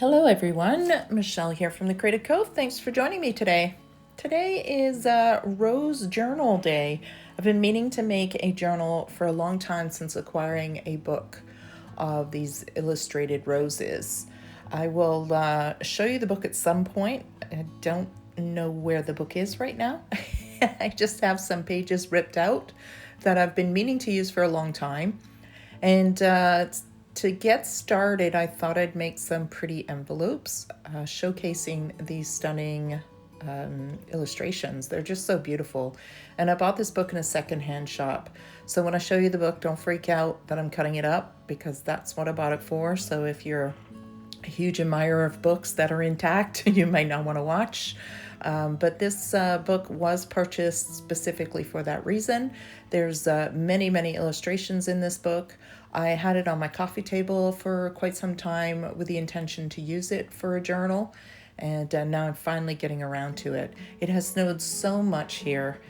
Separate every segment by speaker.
Speaker 1: Hello everyone, Michelle here from the Creative Cove. Thanks for joining me today. Today is Rose Journal Day. I've been meaning to make a journal for a long time since acquiring a book of these illustrated roses. I will show you the book at some point. I don't know where the book is right now. I just have some pages ripped out that I've been meaning to use for a long time. And to get started, I thought I'd make some pretty envelopes showcasing these stunning illustrations. They're just so beautiful. And I bought this book in a secondhand shop. So when I show you the book, don't freak out that I'm cutting it up, because that's what I bought it for. So if you're a huge admirer of books that are intact, you might not want to watch. But this book was purchased specifically for that reason. There's many illustrations in this book. I had it on my coffee table for quite some time with the intention to use it for a journal, and now I'm finally getting around to it. It has snowed so much here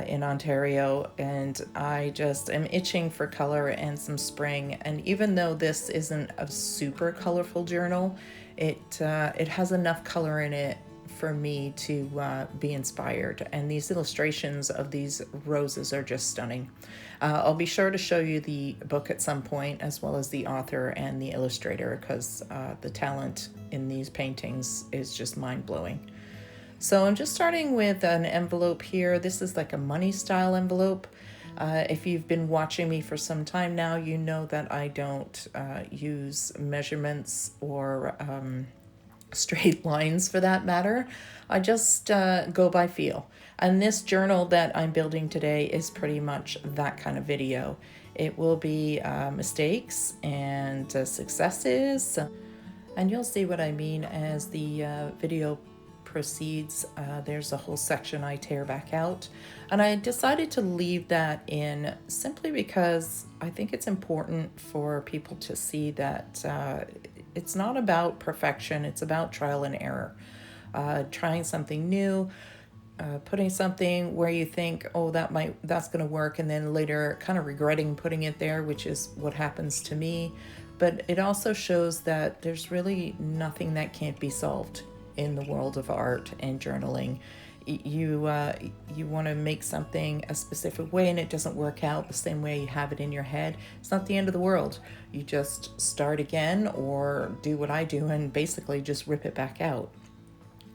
Speaker 1: in Ontario, and I just am itching for color and some spring. And even though this isn't a super colorful journal, it has enough color in it for me to be inspired. And these illustrations of these roses are just stunning. I'll be sure to show you the book at some point, as well as the author and the illustrator, because the talent in these paintings is just mind-blowing. So I'm just starting with an envelope here. This is like a money style envelope. If you've been watching me for some time now, you know that I don't use measurements or straight lines for that matter. I just go by feel. And this journal that I'm building today is pretty much that kind of video. It will be mistakes and successes, and you'll see what I mean as the video proceeds. There's a whole section I tear back out, and I decided to leave that in simply because I think it's important for people to see that it's not about perfection, it's about trial and error. Trying something new, putting something where you think, oh, that's going to work, and then later kind of regretting putting it there, which is what happens to me. But it also shows that there's really nothing that can't be solved in the world of art and journaling. You want to make something a specific way and it doesn't work out the same way you have it in your head. It's not the end of the world. You just start again, or do what I do and basically just rip it back out.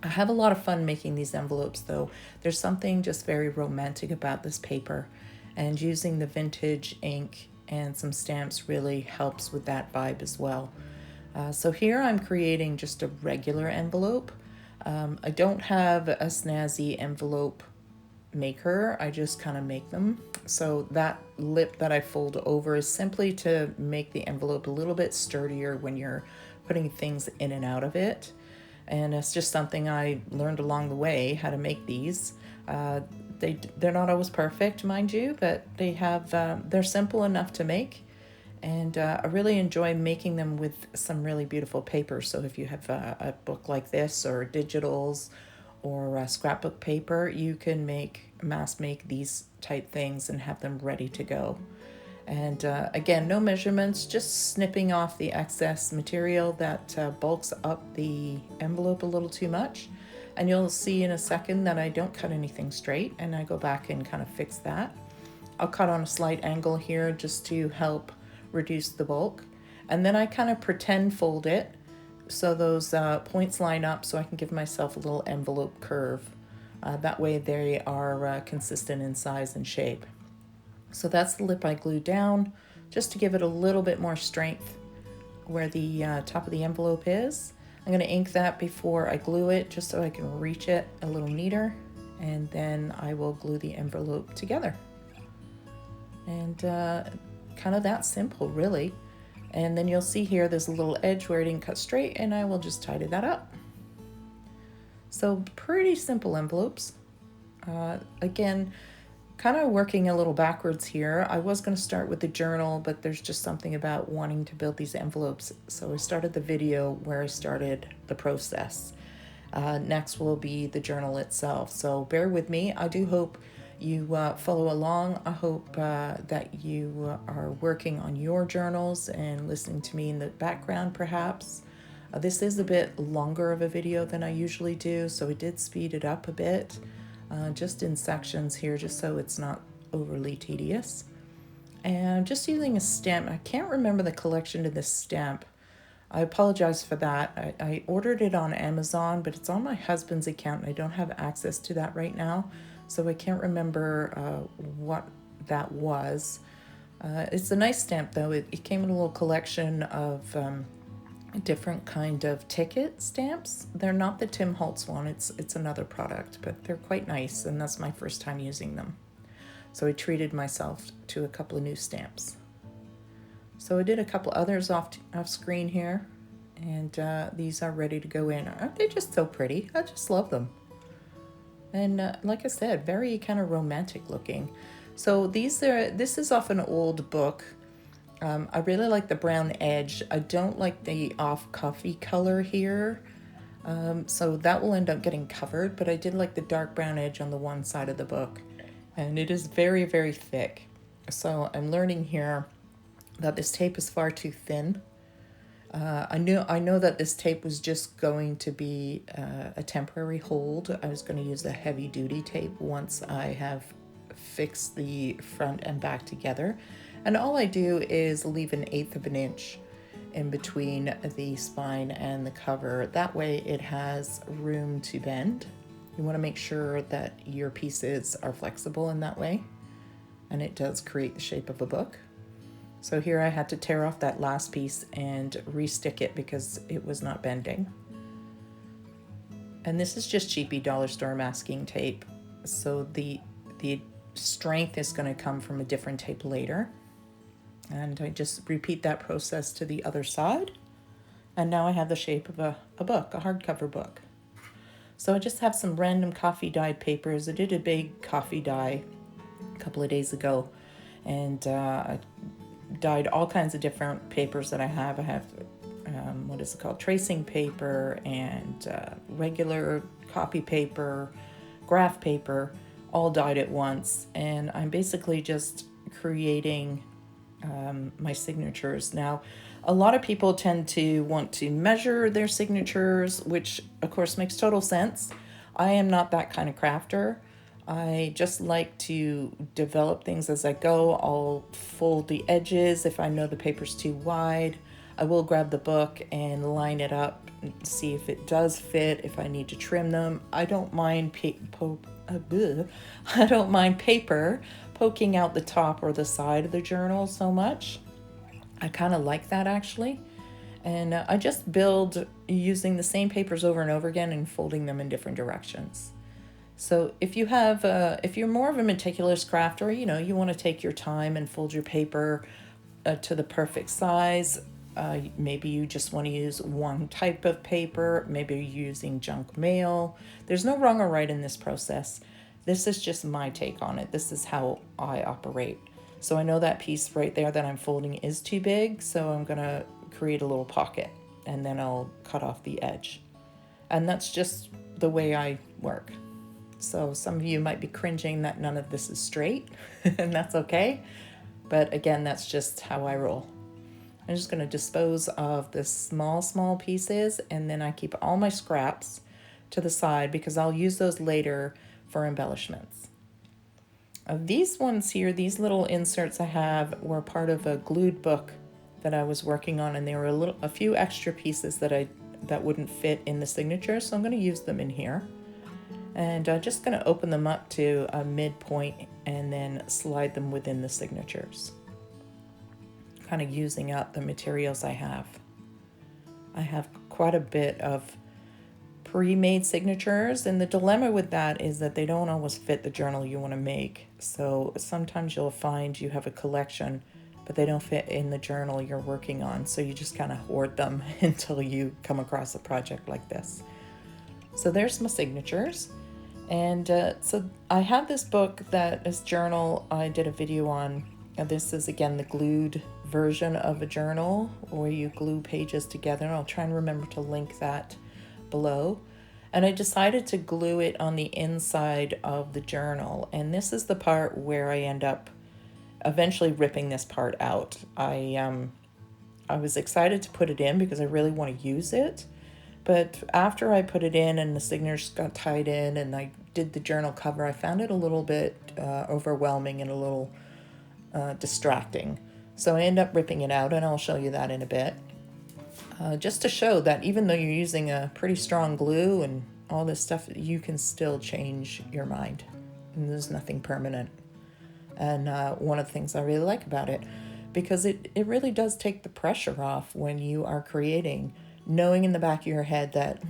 Speaker 1: I have a lot of fun making these envelopes though. There's something just very romantic about this paper, and using the vintage ink and some stamps really helps with that vibe as well. So here I'm creating just a regular envelope. I don't have a snazzy envelope maker, I just kind of make them. So that lip that I fold over is simply to make the envelope a little bit sturdier when you're putting things in and out of it. And it's just something I learned along the way, how to make these. They're not always perfect, mind you, but they're simple enough to make. And I really enjoy making them with some really beautiful paper. So if you have a book like this, or digitals, or scrapbook paper, you can mass make these type things and have them ready to go. And again, no measurements, just snipping off the excess material that bulks up the envelope a little too much. And you'll see in a second that I don't cut anything straight, and I go back and kind of fix that. I'll cut on a slight angle here just to help reduce the bulk, and then I kind of pretend fold it so those points line up, so I can give myself a little envelope curve. That way they are consistent in size and shape. So that's the lip I glued down just to give it a little bit more strength where the top of the envelope is. I'm going to ink that before I glue it, just so I can reach it a little neater, and then I will glue the envelope together. And kind of that simple, really. And then you'll see here there's a little edge where I didn't cut straight, and I will just tidy that up. So pretty simple envelopes. Again, kind of working a little backwards here. I was going to start with the journal, but there's just something about wanting to build these envelopes. So I started the video where I started the process. Next will be the journal itself. So bear with me. I do hope you follow along. I hope that you are working on your journals and listening to me in the background perhaps. This is a bit longer of a video than I usually do, so I did speed it up a bit, just in sections here, just so it's not overly tedious. And I'm just using a stamp. I can't remember the collection to this stamp. I apologize for that. I ordered it on Amazon, but it's on my husband's account and I don't have access to that right now, so I can't remember what that was. It's a nice stamp though. It came in a little collection of different kind of ticket stamps. They're not the Tim Holtz one, it's another product, but they're quite nice, and that's my first time using them. So I treated myself to a couple of new stamps. So I did a couple others off screen here, and these are ready to go in. Aren't they just so pretty? I just love them. And like I said, very kind of romantic looking. So this is off an old book. I really like the brown edge. I don't like the off coffee color here. So that will end up getting covered, but I did like the dark brown edge on the one side of the book. And it is very, very thick. So I'm learning here that this tape is far too thin. I know that this tape was just going to be a temporary hold. I was going to use the heavy duty tape once I have fixed the front and back together. And all I do is leave 1/8 of an inch in between the spine and the cover. That way it has room to bend. You want to make sure that your pieces are flexible in that way, and it does create the shape of a book. So here I had to tear off that last piece and re-stick it because it was not bending. And this is just cheapy dollar store masking tape. So the strength is going to come from a different tape later. And I just repeat that process to the other side. And now I have the shape of a book, a hardcover book. So I just have some random coffee dyed papers. I did a big coffee dye a couple of days ago, and I dyed all kinds of different papers that I have. I have, what is it called? Tracing paper and regular copy paper, graph paper, all dyed at once. And I'm basically just creating my signatures. Now, a lot of people tend to want to measure their signatures, which of course makes total sense. I am not that kind of crafter. I just like to develop things as I go. I'll fold the edges if I know the paper's too wide. I will grab the book and line it up and see if it does fit, if I need to trim them. I don't mind I don't mind paper poking out the top or the side of the journal so much. I kind of like that actually. And I just build using the same papers over and over again and folding them in different directions. So if you have, if you're more of a meticulous crafter, you want to take your time and fold your paper to the perfect size. Maybe you just want to use one type of paper. Maybe you're using junk mail. There's no wrong or right in this process. This is just my take on it. This is how I operate. So I know that piece right there that I'm folding is too big, so I'm going to create a little pocket and then I'll cut off the edge. And that's just the way I work. So some of you might be cringing that none of this is straight, and that's okay. But again, that's just how I roll. I'm just going to dispose of the small pieces, and then I keep all my scraps to the side because I'll use those later for embellishments. These ones here, these little inserts I have were part of a glued book that I was working on, and there were a few extra pieces that wouldn't fit in the signature, so I'm going to use them in here. And I'm just going to open them up to a midpoint and then slide them within the signatures. Kind of using up the materials I have. I have quite a bit of pre-made signatures, and the dilemma with that is that they don't always fit the journal you want to make. So sometimes you'll find you have a collection, but they don't fit in the journal you're working on. So you just kind of hoard them until you come across a project like this. So there's my signatures. And so I have this book that is journal I did a video on. And this is again the glued version of a journal where you glue pages together. I'll try and remember to link that below. And I decided to glue it on the inside of the journal. And this is the part where I end up eventually ripping this part out. I I was excited to put it in because I really want to use it. But after I put it in and the signatures got tied in and I did the journal cover, I found it a little bit overwhelming and a little distracting. So I ended up ripping it out, and I'll show you that in a bit. Just to show that even though you're using a pretty strong glue and all this stuff, you can still change your mind. And there's nothing permanent. And one of the things I really like about it, because it really does take the pressure off when you are creating, knowing in the back of your head that,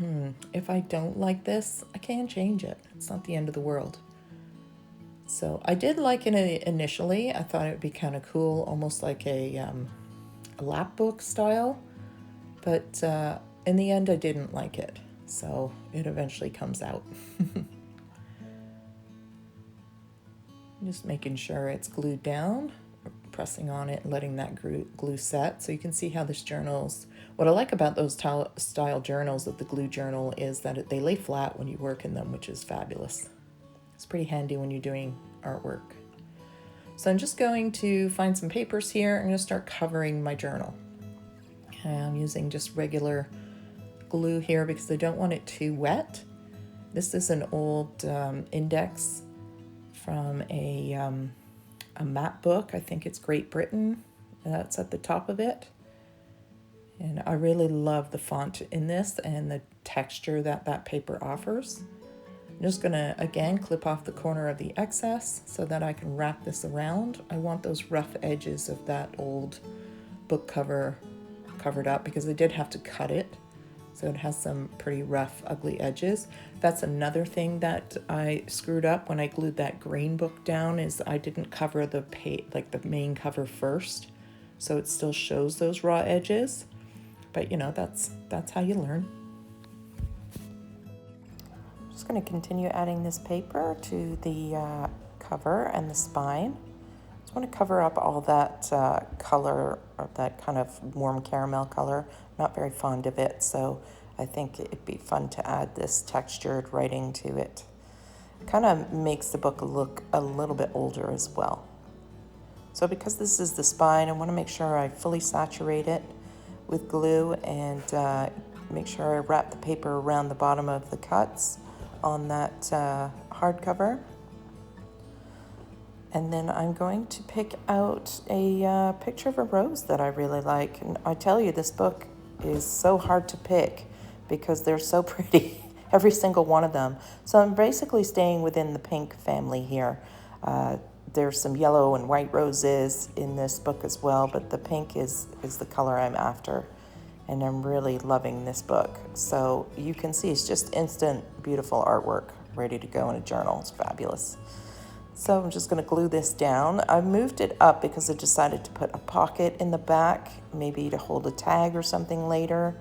Speaker 1: if I don't like this, I can change it. It's not the end of the world. So I did like it initially. I thought it would be kind of cool, almost like a lap book style. But in the end, I didn't like it. So it eventually comes out. Just making sure it's glued down, pressing on it, and letting that glue set. So you can see how this journal's, what I like about those style journals of the glue journal is that they lay flat when you work in them, which is fabulous. It's pretty handy when you're doing artwork. So I'm just going to find some papers here. I'm going to start covering my journal. I'm using just regular glue here because I don't want it too wet. This is an old index from a map book. I think it's Great Britain. That's at the top of it. And I really love the font in this and the texture that that paper offers. I'm just gonna, again, clip off the corner of the excess so that I can wrap this around. I want those rough edges of that old book cover covered up because I did have to cut it. So it has some pretty rough, ugly edges. That's another thing that I screwed up when I glued that green book down, is I didn't cover the the main cover first. So it still shows those raw edges. But you know, that's how you learn. I'm just going to continue adding this paper to the cover and the spine. I just want to cover up all that color, or that kind of warm caramel color. Not very fond of it, so I think it'd be fun to add this textured writing to it. Kind of makes the book look a little bit older as well. So because this is the spine, I want to make sure I fully saturate it with glue and make sure I wrap the paper around the bottom of the cuts on that hardcover. And then I'm going to pick out a picture of a rose that I really like. And I tell you, this book is so hard to pick because they're so pretty, every single one of them. So I'm basically staying within the pink family here. There's some yellow and white roses in this book as well, but the pink is the color I'm after. And I'm really loving this book. So you can see it's just instant, beautiful artwork ready to go in a journal. It's fabulous. So I'm just going to glue this down. I moved it up because I decided to put a pocket in the back, maybe to hold a tag or something later.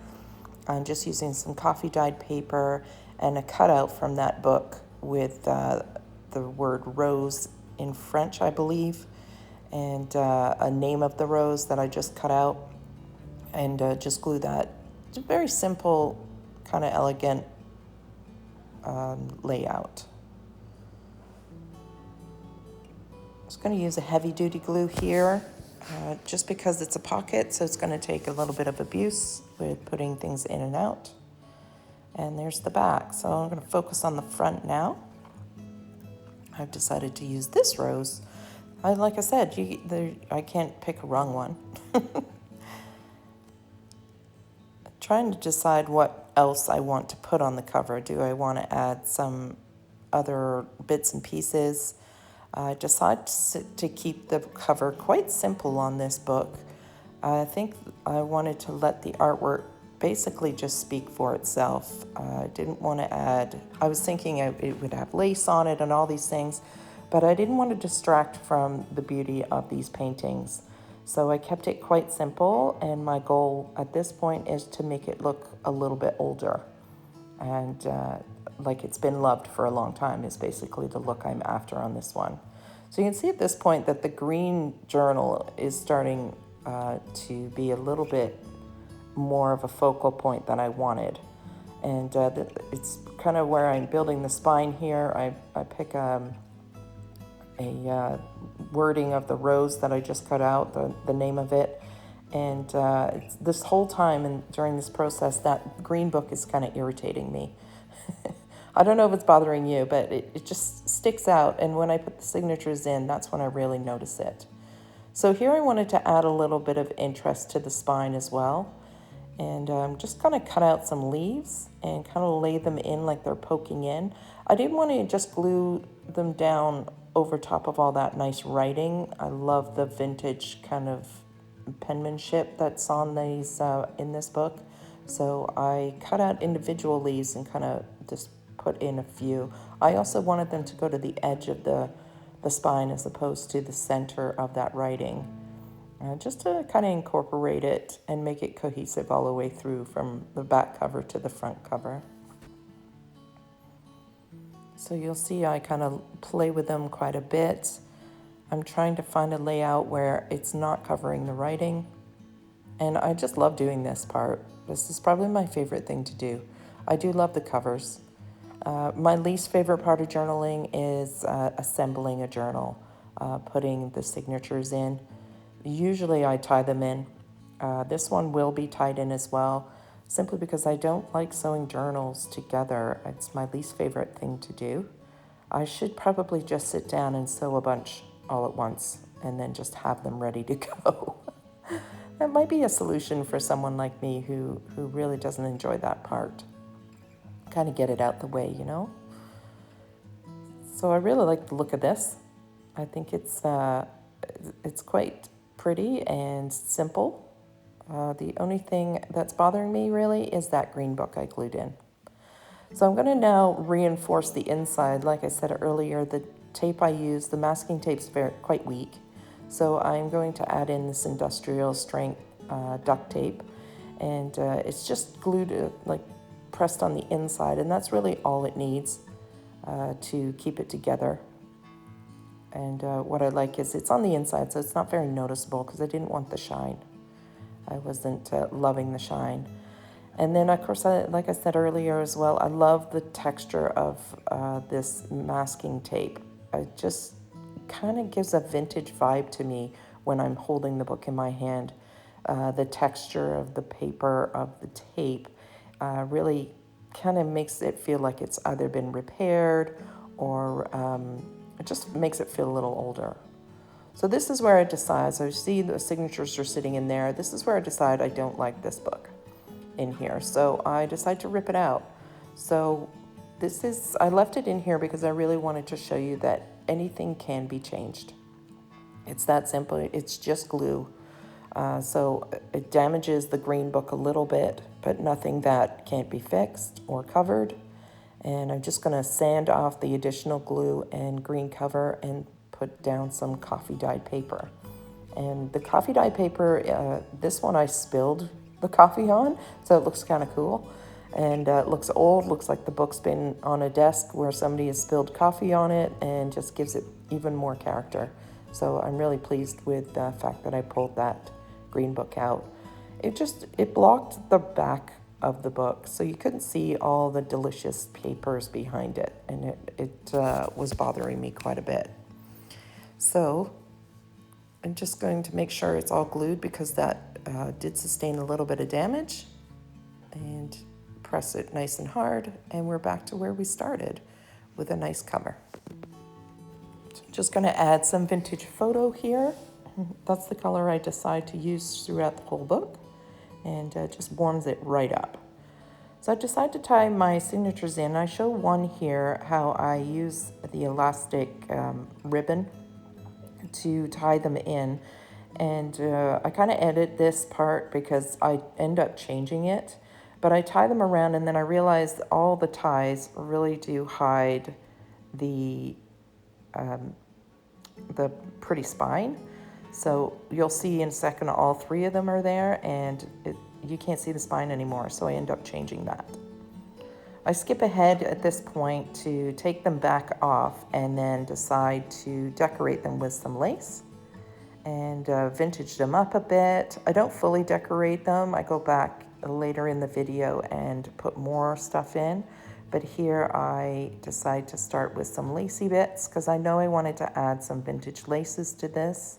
Speaker 1: I'm just using some coffee dyed paper and a cutout from that book with the word rose in French, I believe, and a name of the rose that I just cut out, and just glue that. It's a very simple, kind of elegant layout. I'm going to use a heavy-duty glue here just because it's a pocket, so it's going to take a little bit of abuse with putting things in and out. And there's the back. So I'm going to focus on the front now. I've decided to use this rose. Like I said, I can't pick a wrong one. Trying to decide what else I want to put on the cover. Do I want to add some other bits and pieces? I decided to keep the cover quite simple on this book. I think I wanted to let the artwork basically just speak for itself. I didn't want to add, I was thinking it would have lace on it and all these things, but I didn't want to distract from the beauty of these paintings. So I kept it quite simple, and my goal at this point is to make it look a little bit older. And like it's been loved for a long time is basically the look I'm after on this one. So you can see at this point that the green journal is starting to be a little bit more of a focal point than I wanted. And it's kind of where I'm building the spine here. I pick a wording of the rose that I just cut out, the name of it, And this whole time and during this process, that green book is kind of irritating me. I don't know if it's bothering you, but it just sticks out. And when I put the signatures in, that's when I really notice it. So here I wanted to add a little bit of interest to the spine as well. And just kind of cut out some leaves and kind of lay them in like they're poking in. I didn't want to just glue them down over top of all that nice writing. I love the vintage kind of penmanship that's on these in this book. So I cut out individual leaves and kind of just put in a few. I also wanted them to go to the edge of the spine as opposed to the center of that writing. Just to kind of incorporate it and make it cohesive all the way through from the back cover to the front cover. So you'll see I kind of play with them quite a bit. I'm trying to find a layout where it's not covering the writing. And I just love doing this part. This is probably my favorite thing to do. I do love the covers. My least favorite part of journaling is assembling a journal, putting the signatures in. Usually I tie them in. This one will be tied in as well, simply because I don't like sewing journals together. It's my least favorite thing to do. I should probably just sit down and sew a bunch all at once and then just have them ready to go. That might be a solution for someone like me who really doesn't enjoy that part. Kind of get it out the way, you know? So I really like the look of this. I think it's quite pretty and simple. The only thing that's bothering me really is that green book I glued in. So I'm going to now reinforce the inside. Like I said earlier, the tape I use, the masking tape is quite weak. So I'm going to add in this industrial strength duct tape. And it's just glued, like pressed on the inside. And that's really all it needs to keep it together. And what I like is it's on the inside, so it's not very noticeable because I didn't want the shine. I wasn't loving the shine. And then, of course, like I said earlier as well, I love the texture of this masking tape. It just kind of gives a vintage vibe to me when I'm holding the book in my hand. The texture of the paper, of the tape, really kind of makes it feel like it's either been repaired or it just makes it feel a little older. So this is where I decide, so you see the signatures are sitting in there. This is where I decide I don't like this book in here. So I decide to rip it out. So I left it in here because I really wanted to show you that anything can be changed. It's that simple. It's just glue. So it damages the green book a little bit, but nothing that can't be fixed or covered. And I'm just going to sand off the additional glue and green cover and put down some coffee dyed paper. And the coffee dyed paper, this one I spilled the coffee on, so it looks kind of cool. And it looks old, looks like the book's been on a desk where somebody has spilled coffee on it, and just gives it even more character. So I'm really pleased with the fact that I pulled that green book out. It blocked the back of the book, so you couldn't see all the delicious papers behind it, and it was bothering me quite a bit. So I'm just going to make sure it's all glued because that did sustain a little bit of damage, and press it nice and hard, and we're back to where we started with a nice cover. So I'm just going to add some vintage photo here. That's the color I decide to use throughout the whole book, and it just warms it right up. So I decided to tie my signatures in. I show one here how I use the elastic ribbon to tie them in, and I kind of edit this part because I end up changing it, but I tie them around, and then I realize all the ties really do hide the pretty spine. So you'll see in a second all three of them are there, and you can't see the spine anymore, so I end up changing that. I skip ahead at this point to take them back off and then decide to decorate them with some lace and vintage them up a bit. I don't fully decorate them. I go back later in the video and put more stuff in, but here I decide to start with some lacy bits because I know I wanted to add some vintage laces to this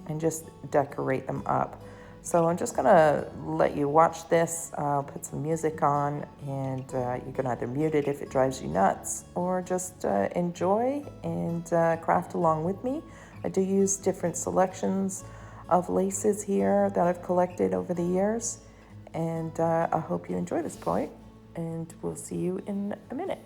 Speaker 1: and just decorate them up. So I'm just gonna let you watch this. I'll put some music on, and you can either mute it if it drives you nuts, or just enjoy and craft along with me. I do use different selections of laces here that I've collected over the years, and I hope you enjoy this point, and we'll see you in a minute.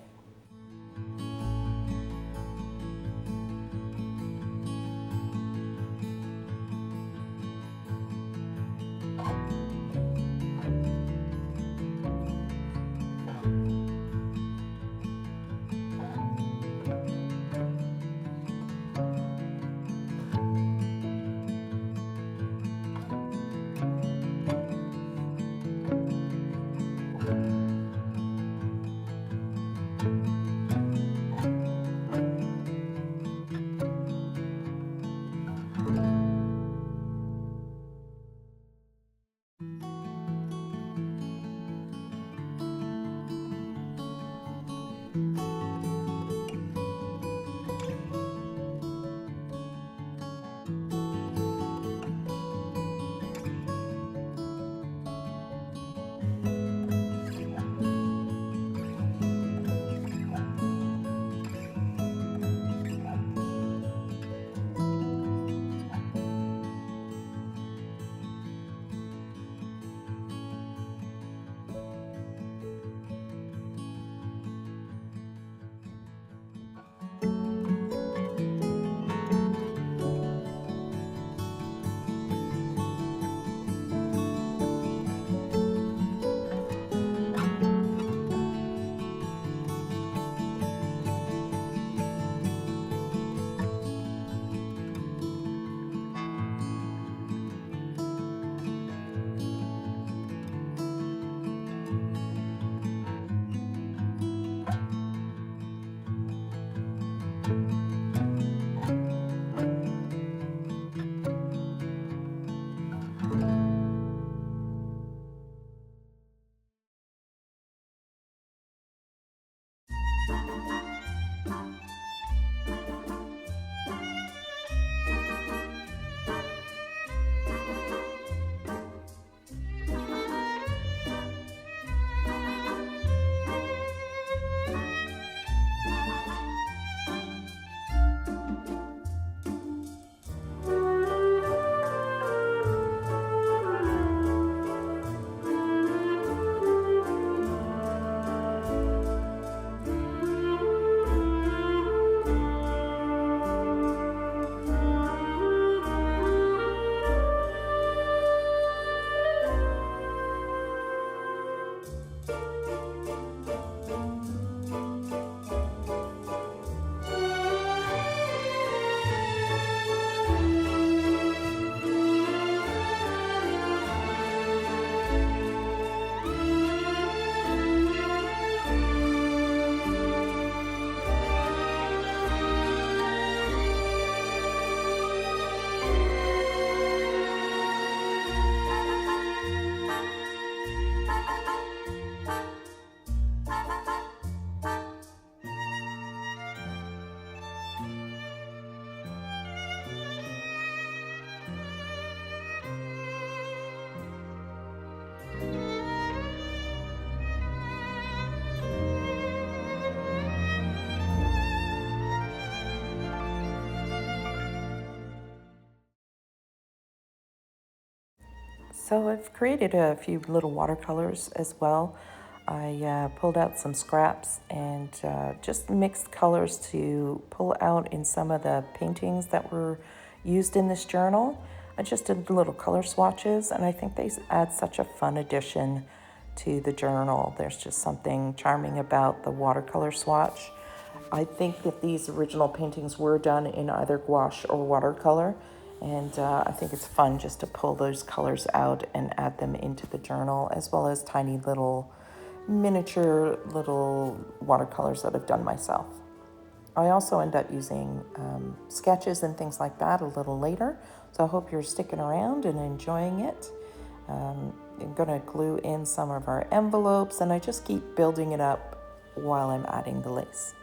Speaker 1: So I've created a few little watercolors as well. I pulled out some scraps and just mixed colors to pull out in some of the paintings that were used in this journal. I just did little color swatches, and I think they add such a fun addition to the journal. There's just something charming about the watercolor swatch. I think that these original paintings were done in either gouache or watercolor, and I think it's fun just to pull those colors out and add them into the journal, as well as tiny little miniature little watercolors that I've done myself. I also end up using sketches and things like that a little later, so I hope you're sticking around and enjoying it. I'm going to glue in some of our envelopes, and I just keep building it up while I'm adding the lace.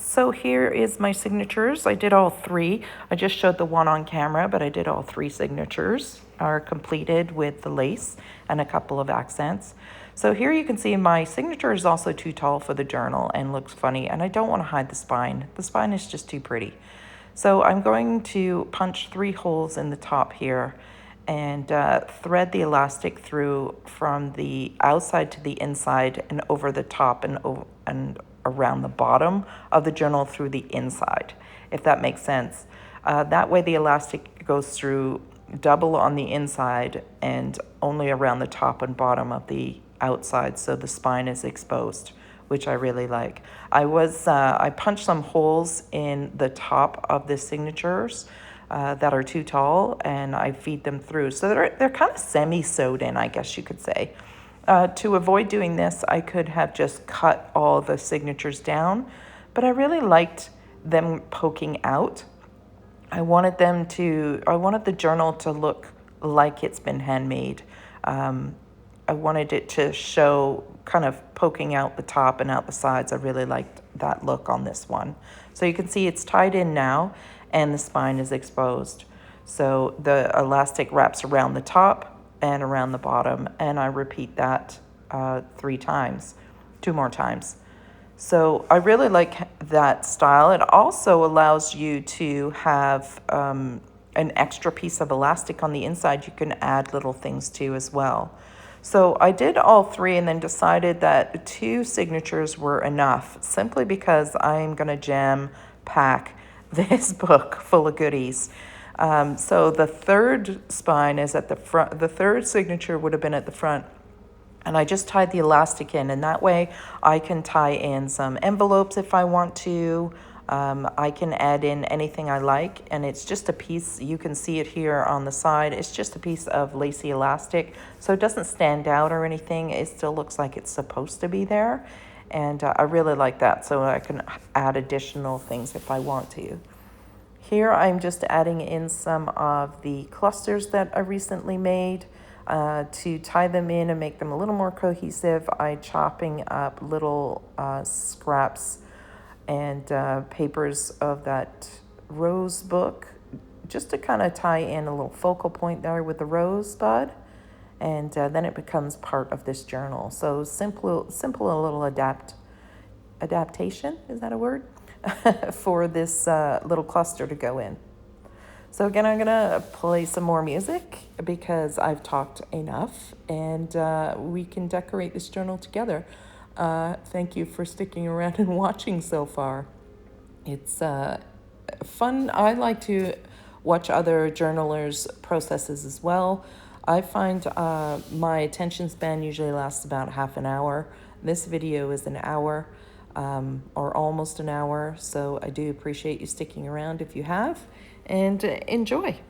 Speaker 1: So here is my signatures. I did all three. I just showed the one on camera, but I did all three signatures are completed with the lace and a couple of accents. So here you can see my signature is also too tall for the journal and looks funny, and I don't want to hide the spine. The spine is just too pretty. So I'm going to punch 3 holes in the top here and thread the elastic through from the outside to the inside and over the top and around the bottom of the journal through the inside, if that makes sense. That way the elastic goes through double on the inside and only around the top and bottom of the outside, so the spine is exposed, which I really like. I punched some holes in the top of the signatures that are too tall, and I feed them through. So they're kind of semi-sewed in, I guess you could say. To avoid doing this, I could have just cut all the signatures down, but I really liked them poking out. I wanted the journal to look like it's been handmade. I wanted it to show kind of poking out the top and out the sides. I really liked that look on this one. So you can see it's tied in now and the spine is exposed. So the elastic wraps around the top and around the bottom, and I repeat that 3 times, 2 more times. So I really like that style. It also allows you to have an extra piece of elastic on the inside you can add little things to as well. So I did all 3 and then decided that 2 signatures were enough, simply because I'm going to jam pack this book full of goodies. So the third spine is at the front. The third signature would have been at the front. And I just tied the elastic in, and that way I can tie in some envelopes if I want to. I can add in anything I like, and it's just a piece. You can see it here on the side. It's just a piece of lacy elastic, so it doesn't stand out or anything. It still looks like it's supposed to be there, and I really like that, so I can add additional things if I want to. Here I'm just adding in some of the clusters that I recently made. To tie them in and make them a little more cohesive, I'm chopping up little scraps and papers of that rose book, just to kind of tie in a little focal point there with the rosebud, and then it becomes part of this journal. So simple a little adaptation, is that a word? For this little cluster to go in. So again, I'm gonna play some more music because I've talked enough, and we can decorate this journal together. Thank you for sticking around and watching so far. It's fun. I like to watch other journalers' processes as well. I find my attention span usually lasts about half an hour. This video is an hour. Or almost an hour, so I do appreciate you sticking around if you have, and enjoy.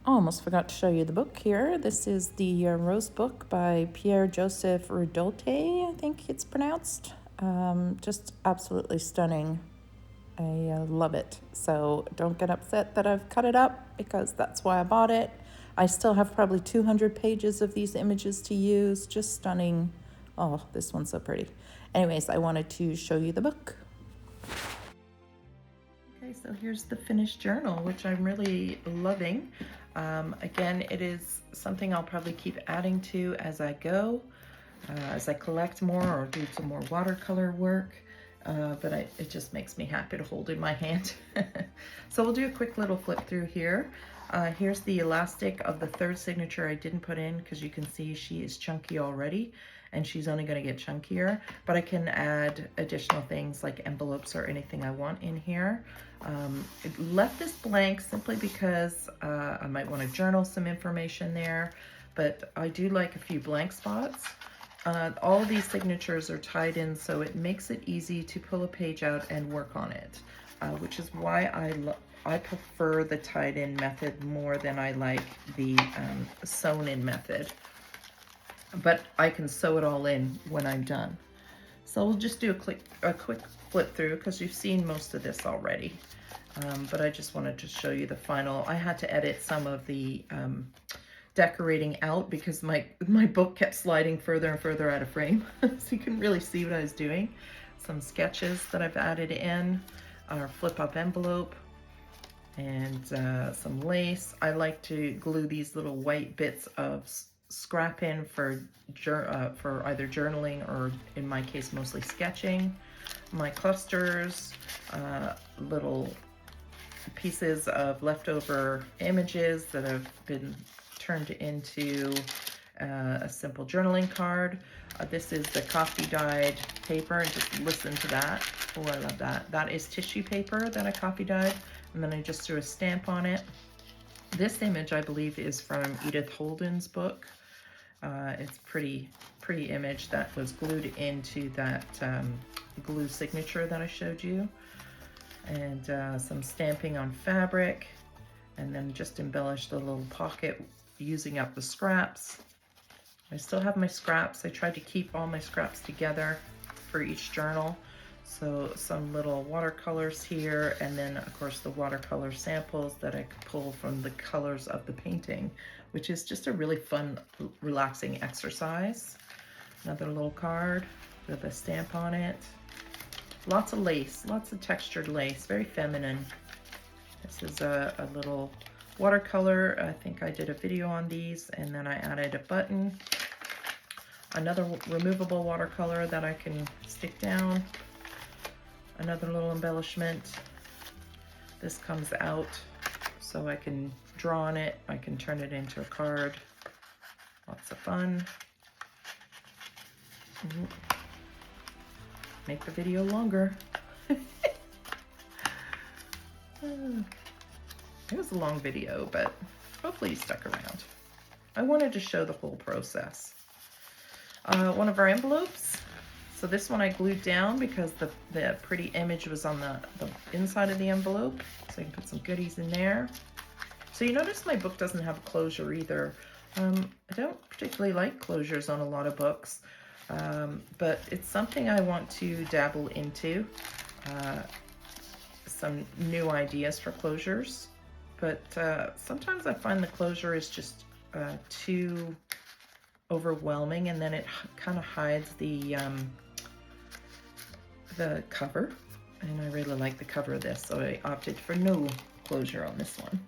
Speaker 1: Almost forgot to show you the book here. This is the Rose book by Pierre-Joseph Rudotte, I think it's pronounced. Just absolutely stunning. I love it. So don't get upset that I've cut it up, because that's why I bought it. I still have probably 200 pages of these images to use. Just stunning. Oh, this one's so pretty. Anyways, I wanted to show you the book. Okay, so here's the finished journal, which I'm really loving. Again, it is something I'll probably keep adding to as I go, as I collect more or do some more watercolor work. But it just makes me happy to hold in my hand. So we'll do a quick little flip through here. Here's the elastic of the third signature I didn't put in, because you can see she is chunky already, and she's only going to get chunkier, but I can add additional things like envelopes or anything I want in here. It left this blank simply because I might want to journal some information there, but I do like a few blank spots. All of these signatures are tied in, so it makes it easy to pull a page out and work on it, which is why I prefer the tied in method more than I like the sewn in method. But I can sew it all in when I'm done. So we'll just do a quick flip through, because you've seen most of this already. But I just wanted to show you the final. I had to edit some of the decorating out, because my book kept sliding further and further out of frame. So you couldn't really see what I was doing. Some sketches that I've added in, our flip up envelope. and some lace. I like to glue these little white bits of scrap in for either journaling or, in my case, mostly sketching. My clusters, little pieces of leftover images that have been turned into a simple journaling card. This is the coffee dyed paper, and just listen to that. Oh, I love that. That is tissue paper that I coffee dyed, and then I just threw a stamp on it. This image, I believe, is from Edith Holden's book. It's pretty image that was glued into that glue signature that I showed you. And some stamping on fabric, and then just embellished the little pocket using up the scraps. I still have my scraps. I tried to keep all my scraps together for each journal. So some little watercolors here, and then of course the watercolor samples that I could pull from the colors of the painting, which is just a really fun, relaxing exercise. Another little card with a stamp on it. Lots of lace, lots of textured lace, very feminine. This is a little watercolor. I think I did a video on these, and then I added a button. Another removable watercolor that I can stick down. Another little embellishment. This comes out so I can draw on it. I can turn it into a card. Lots of fun. Make the video longer. It was a long video, but hopefully you stuck around. I wanted to show the whole process. One of our envelopes. So this one I glued down because the pretty image was on the inside of the envelope. So I can put some goodies in there. So you notice my book doesn't have a closure either. I don't particularly like closures on a lot of books. But it's something I want to dabble into, some new ideas for closures, but sometimes I find the closure is just too overwhelming, and then it kind of hides the cover, and I really like the cover of this, so I opted for no closure on this one.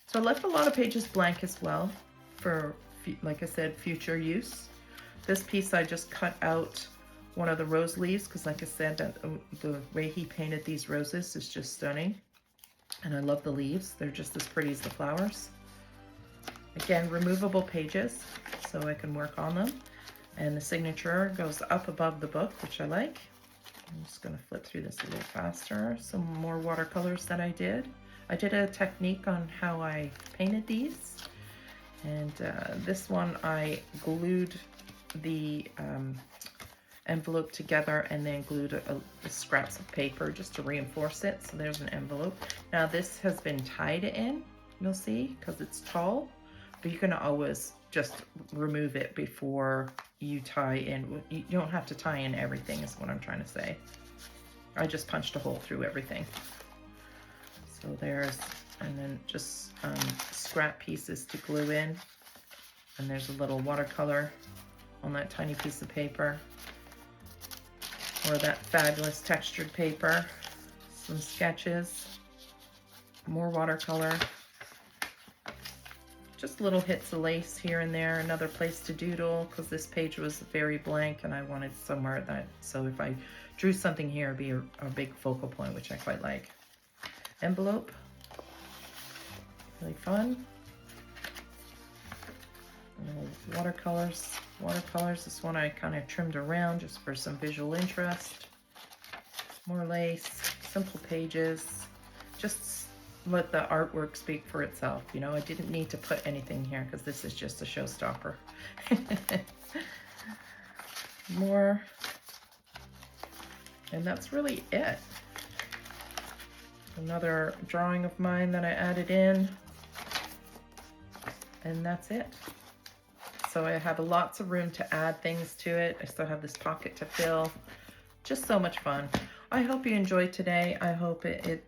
Speaker 1: So I left a lot of pages blank as well for, like I said, future use. This piece I just cut out one of the rose leaves because, like I said, the way he painted these roses is just stunning. And I love the leaves. They're just as pretty as the flowers. Again, removable pages so I can work on them. And the signature goes up above the book, which I like. I'm just going to flip through this a little faster. Some more watercolors that I did. I did a technique on how I painted these. And this one I glued the envelope together and then glued a scraps of paper just to reinforce it. So there's an envelope. Now this has been tied in, you'll see, because it's tall, but you can always just remove it before you tie in. You don't have to tie in everything is what I'm trying to say. I just punched a hole through everything. So there's, and then just scrap pieces to glue in. And there's a little watercolor on that tiny piece of paper, or that fabulous textured paper. Some sketches, more watercolor, just little hits of lace here and there. Another place to doodle because this page was very blank and I wanted somewhere that, so if I drew something here, it'd be a big focal point, which I quite like. Envelope, really fun. Watercolors. This one I kind of trimmed around just for some visual interest. More lace, simple pages. Just let the artwork speak for itself. You know, I didn't need to put anything here because this is just a showstopper. More. And that's really it. Another drawing of mine that I added in. And that's it. So I have lots of room to add things to it. I still have this pocket to fill. Just so much fun. I hope you enjoyed today. I hope it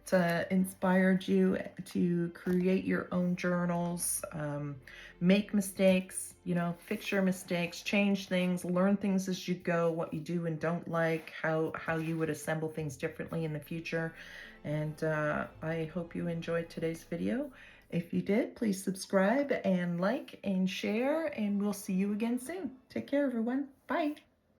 Speaker 1: inspired you to create your own journals, make mistakes, you know, fix your mistakes, change things, learn things as you go, what you do and don't like, how you would assemble things differently in the future. And I hope you enjoyed today's video. If you did, please subscribe and like and share, and we'll see you again soon. Take care, everyone. Bye.